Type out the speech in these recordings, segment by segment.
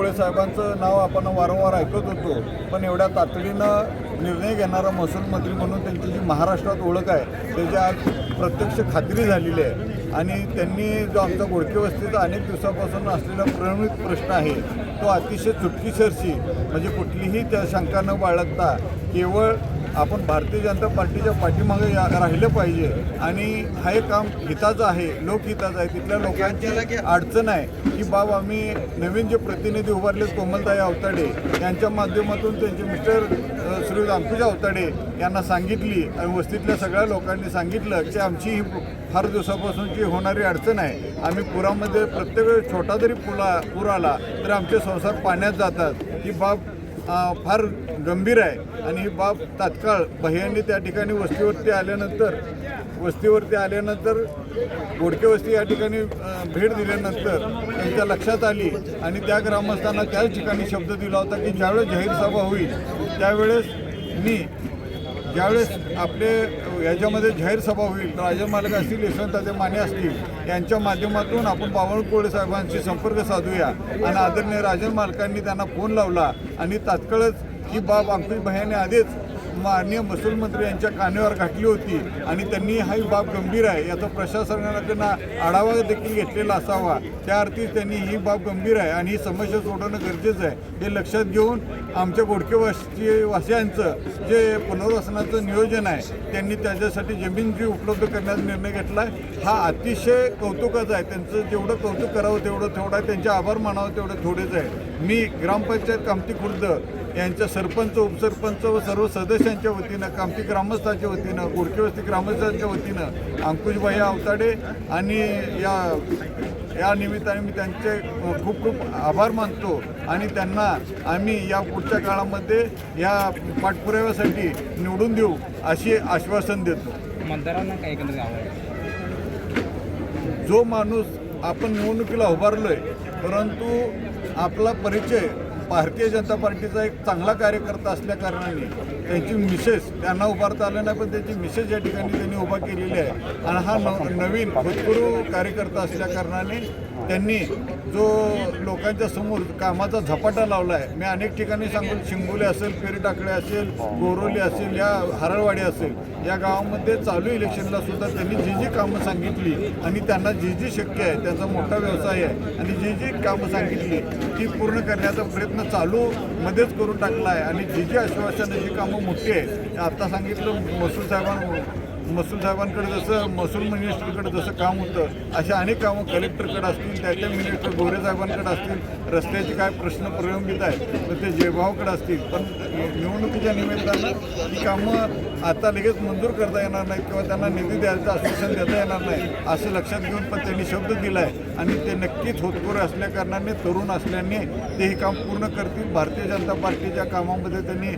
कोळे साहेबांचं नाव आपण वारंवार ऐकत होतो, पण एवढ्या तातडीनं निर्णय घेणारा महसूल मंत्री म्हणून त्यांची जी महाराष्ट्रात ओळख आहे त्याची आज प्रत्यक्ष खात्री झालेली आहे। आणि त्यांनी जो आमचा गोडके वस्तीचा अनेक दिवसापासून असलेला प्रलंबित प्रश्न आहे तो अतिशय चुटकीसरशी म्हणजे कुठलीही त्या शंका न बाळगता केवळ आपण भारतीय जनता पार्टीच्या पाठीमागे राहिलं पाहिजे आणि हे काम हिताचं आहे, लोकहिताचं आहे। तिथल्या लोकांची अडचण आहे की बाब आम्ही नवीन जे प्रतिनिधी उभारले कोमलताई अवताडे यांच्या माध्यमातून त्यांचे मिस्टर श्री अंकुश अवताडे यांना सांगितली आणि वस्तीतल्या सगळ्या लोकांनी सांगितलं की आमची ही फार दिवसापासूनची होणारी अडचण आहे। आम्ही पुरामध्ये प्रत्येक वेळेस छोटा जरी पूर आला तर आमचे संसार पाण्यात जातात, ही बाब फार गंभीर आहे आणि ही बाब तात्काळ भैयांनी त्या ठिकाणी वस्तीवरती आल्यानंतर गोडके वस्ती या ठिकाणी भेट दिल्यानंतर त्यांच्या लक्षात आली आणि त्या ग्रामस्थांना त्याच ठिकाणी शब्द दिला होता की ज्यावेळेस जाहीर सभा होईल ज्यावेळेस आपले याच्यामध्ये जाहीर सभा होईल राजन मालक असतील, यशवंत माने असतील यांच्या माध्यमातून आपण बावनकुळे कोळे साहेबांशी संपर्क साधूया। आणि आदरणीय राजन मालकांनी त्यांना फोन लावला आणि तात्काळच ही बाब अंकुश भैयाने आधीच माननीय महसूल मंत्री यांच्या कानावर घातली होती आणि त्यांनी ही बाब गंभीर आहे याचा प्रशासनाकडनं आढावा देखील घेतलेला असावा। त्या अर्थी त्यांनी ही बाब गंभीर आहे आणि ही समस्या सोडवणं गरजेचं आहे हे लक्षात घेऊन आमच्या गोडके वासियांचं जे पुनर्वसनाचं नियोजन आहे त्यांनी त्याच्यासाठी जमीन जी उपलब्ध करण्याचा निर्णय घेतला आहे हा अतिशय कौतुकाचा आहे। त्यांचं जेवढं कौतुक करावं तेवढं आहे, त्यांचे आभार मानावं तेवढं थोडेच आहे। मी ग्रामपंचायत कामती खुर्द यांच्या सरपंच, उपसरपंच व सर्व सदस्यांच्या वतीनं, कामती ग्रामस्थांच्या वतीनं, गोडके वस्ती ग्रामस्थांच्या वतीनं अंकुश भैया अवताडे आणि या निमित्ताने मी त्यांचे खूप खूप आभार मानतो आणि त्यांना आम्ही या पुढच्या काळामध्ये या पाठपुराव्यासाठी निवडून देऊ अशी आश्वासन देतो। मतदारांना काय एकंदरीत आवडेल? जो माणूस आपण निवडणुकीला उभारलोय परंतु आपला परिचय भारतीय जनता पार्टीचा एक चांगला कार्यकर्ता असल्या कारणाने त्यांची मिसेस त्यांना उभारता आलं नाही पण त्यांची मिसेस या ठिकाणी त्यांनी उभा केलेली आहे आणि हा नवीन भूतपूर्व कार्यकर्ता असल्या कारणाने त्यांनी जो लोकांच्या समोर कामाचा झपाटा लावला आहे। मी अनेक ठिकाणी सांगून शिंगोले असेल, पेरटाकडे असेल, गोरोली असेल, या हरळवाडी असेल या गावामध्ये चालू इलेक्शनला सुद्धा त्यांनी जी जी कामं सांगितली आणि त्यांना जी जी शक्य आहे त्यांचा मोठा व्यवसाय आहे आणि जी जी कामं सांगितली ती पूर्ण करण्याचा प्रयत्न चालू मध्येच करून टाकला आहे आणि जी जी आश्वासनं जी कामं मोठी आहे आता सांगितलं महसूल साहेबांकडे जसं महसूल मिनिस्टरकडे जसं काम होतं अशा अनेक कामं कलेक्टरकडे असतील, त्याच्या मिनिस्टर गोरे साहेबांकडे असतील, रस्त्याचे काय प्रश्न प्रलंबित आहेत तर ते जयभावकडे असतील पण निवडणुकीच्या निमित्तानं ही कामं आता लगेच मंजूर करता येणार नाहीत किंवा त्यांना निधी द्यायचं आश्वासन देता येणार नाही असं लक्षात घेऊन पण त्यांनी शब्द दिला आहे आणि ते नक्कीच होतकरू असल्याकारणाने तरुण असल्याने ते हे काम पूर्ण करतील। भारतीय जनता पार्टीच्या कामामध्ये त्यांनी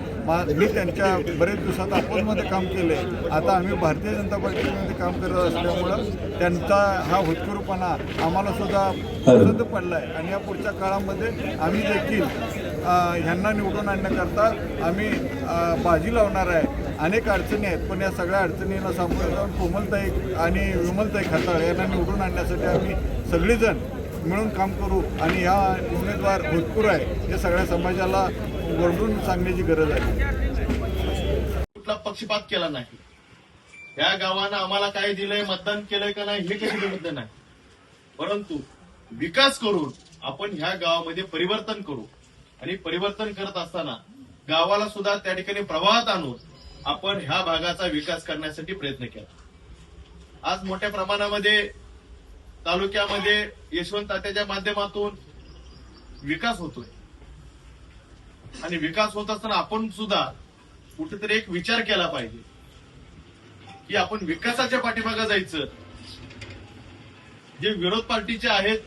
मी त्यांच्या बरेच दिवसात अपोजमध्ये काम केलं आहे, आता आम्ही भारतीय जनता पार्टीमध्ये काम करत असल्यामुळं त्यांचा हा होतकरूपणा आम्हाला सुद्धा पसंत पडला आहे आणि या पुढच्या काळामध्ये आम्ही देखील ह्यांना निवडून आणण्याकरता आम्ही बाजी लावणार आहे। अनेक अडचणी आहेत पण या सगळ्या अडचणींना सामोरं जाऊन कोमलताई आणि विमलताई खताळ यांना निवडून आणण्यासाठी आम्ही सगळेजण मिळून काम करू आणि या उमेदवार भूतपूर्व आहे हे सगळ्या समाजाला वरडून सांगण्याची गरज आहे। कुठला पक्षपात केला नाही, या गावानं आम्हाला काय दिलंय, मतदान केलंय का नाही हे कधी बघितलं नाही, परंतु विकास करून आपण ह्या गावामध्ये परिवर्तन करू आणि परिवर्तन करत असताना गावाला सुद्धा त्या ठिकाणी प्रवाहात आणून आपण ह्या भागाचा विकास करण्यासाठी प्रयत्न केला। आज मोठ्या प्रमाणामध्ये तालुक्यामध्ये यशवंत तात्याच्या माध्यमातून विकास होतोय आणि विकास होत असताना आपण सुद्धा कुठेतरी एक विचार केला पाहिजे की आपण विकासाच्या पाठीमागे जायचं। जे विरोध पार्टीचे आहेत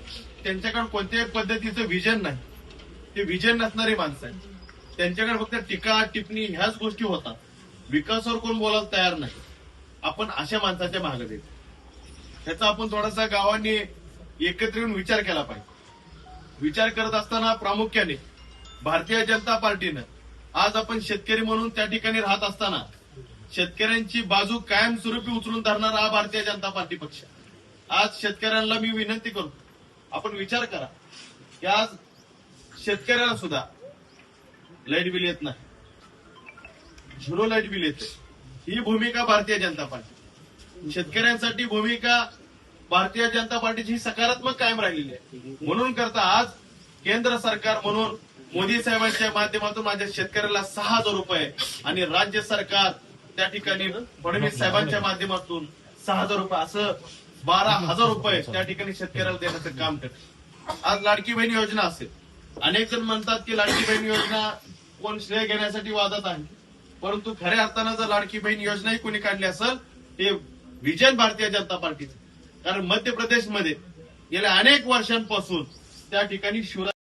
त्यांच्याकडे कोणत्याही पद्धतीचं विजन नाही, ते विजन नसणारी माणसं आहेत, त्यांच्याकडे फक्त टीका टिप्पणी ह्याच गोष्टी होतात, विकासावर कोण बोलायला तयार नाही। आपण अशा माणसाच्या मागे जायचं, ह्याचा आपण थोडासा गावांनी एकत्र येऊन विचार केला पाहिजे। विचार करत असताना प्रामुख्याने भारतीय जनता पार्टीनं आज आपण शेतकरी म्हणून त्या ठिकाणी राहत असताना शेतकऱ्यांची बाजू कायमस्वरूपी उचलून धरणारा हा भारतीय जनता पार्टी पक्ष। आज शेतकऱ्यांना मी विनंती करतो, आपण विचार करा की आज शेतकऱ्याला सुद्धा लाईट बिल येत नाही, 0 लाईट बिल येते. ही भूमिका भारतीय जनता पार्टी, शेतकऱ्यांसाठी भूमिका भारतीय जनता पार्टीची ही सकारात्मक कायम राहिलेली आहे. म्हणून करता आज केंद्र सरकार म्हणून मोदी साहेबांच्या माध्यमातून माझ्या शेतकऱ्याला 6,000 रुपये आणि राज्य सरकार त्या ठिकाणी फडणवीस साहेबांच्या माध्यमातून 6,000 रुपये असं 12,000 रुपये त्या ठिकाणी शेतकऱ्याला देण्याचं काम करते. आज लाडकी बहीण योजना असेल, अनेक जण म्हणतात की लाडकी बहीण योजना कोण श्रेय घेण्यासाठी वादत आहे, परंतु खऱ्या अर्थानं जर लाडकी बहीण योजनाही कोणी काढली असेल ते विजन भारतीय जनता पार्टीचं. कारण मध्य प्रदेशमध्ये गेल्या अनेक वर्षांपासून त्या ठिकाणी शिवराज